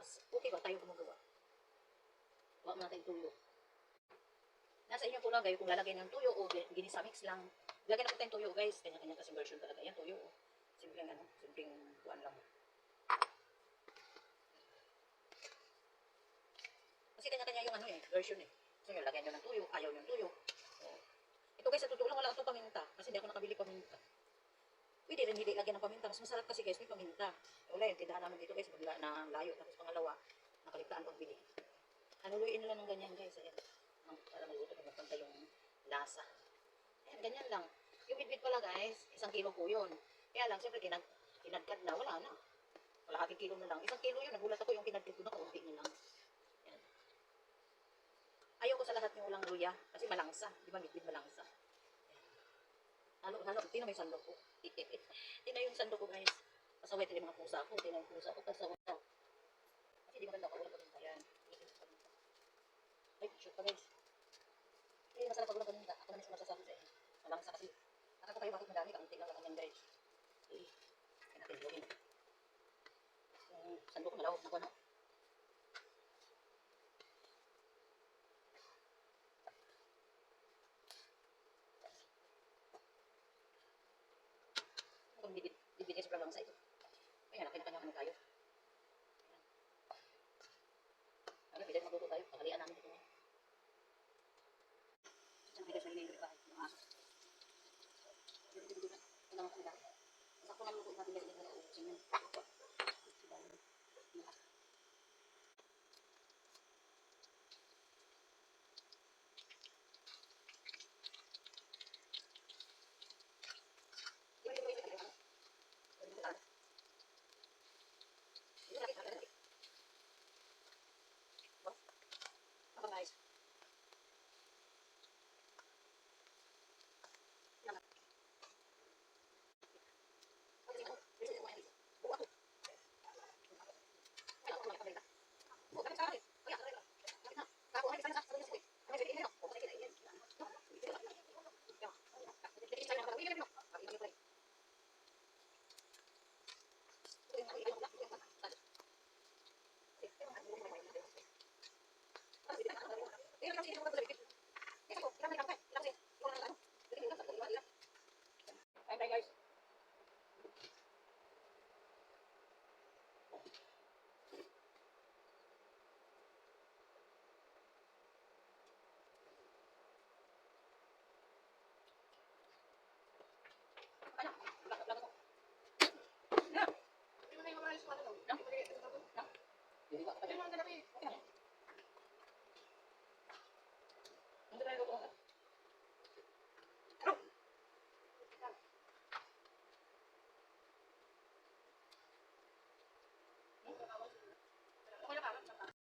Mas okay ba tayo gumagawa? Huwag natin tuyo. Nasa inyo po lang kayo kung lalagay ng tuyo o ginisa mix lang. Lagyan na po tayong tuyo guys. Kanya-kanya kasing version talaga. Yan tuyo. Simpleng ano, simpleng kuan lang. Kasi kanya-kanya yung ano eh, version eh. Gusto nyo, lagyan nyo ng tuyo, ayaw nyo ng tuyo. Oh. Ito guys, sa totoo lang, wala itong paminta. Kasi hindi ako nakabili paminta. Pwede rin hindi lagyan ng paminta. Mas masarap kasi guys, may paminta. Wala yung tindahan namin dito guys, magla na layo. Tapos pangalawa, nakaligtaan pagbili. Hanuluin nila ng ganyan guys. Ayan. Para maluto kung magpantay yung lasa. Ayan, ganyan lang. Yung bitbit pala guys, 1 kilo po yun. Kaya lang, siyempre kinadkad na, wala na. Kalahating kilo na lang. 1 kilo yun, nagulat ako yung kinadkad ko na kaunti na lang. Ayan. Ayaw ko sa lahat yung walang luya, kasi malangsa. Di ba bitbit malangsa? Halo, tingnan mo yung sandok ko. Tingnan yung sandok ko guys. Pasaway ito yung mga pusa ko. Tingnan yung pusa ko, pasaway ito. Kasi di maganda ako, walang paminta yan. Ay, shoot pa guys. Eh, masarap pag walang paminta. Ako na mismo masasabi sa inyo. Malangsa kasi. Nakakatayo bakit madami, kaunti lang lang yan guys. Okay, kaya natin gawin. Yung sandok ko malawak na ko, no? Kung bibigay sobrang langsa ito. Kaya kanya-kanya ano tayo. Ano, pwede magluto tayo. Pagalian namin ito. Diyan pwede sa inyo ba? Yung aso. Dito. Tingnan mo kanila. Sakto naman luto natin guys. Ito na ubusin yun. Guys. Guys. Hindi ba? Hindi ba?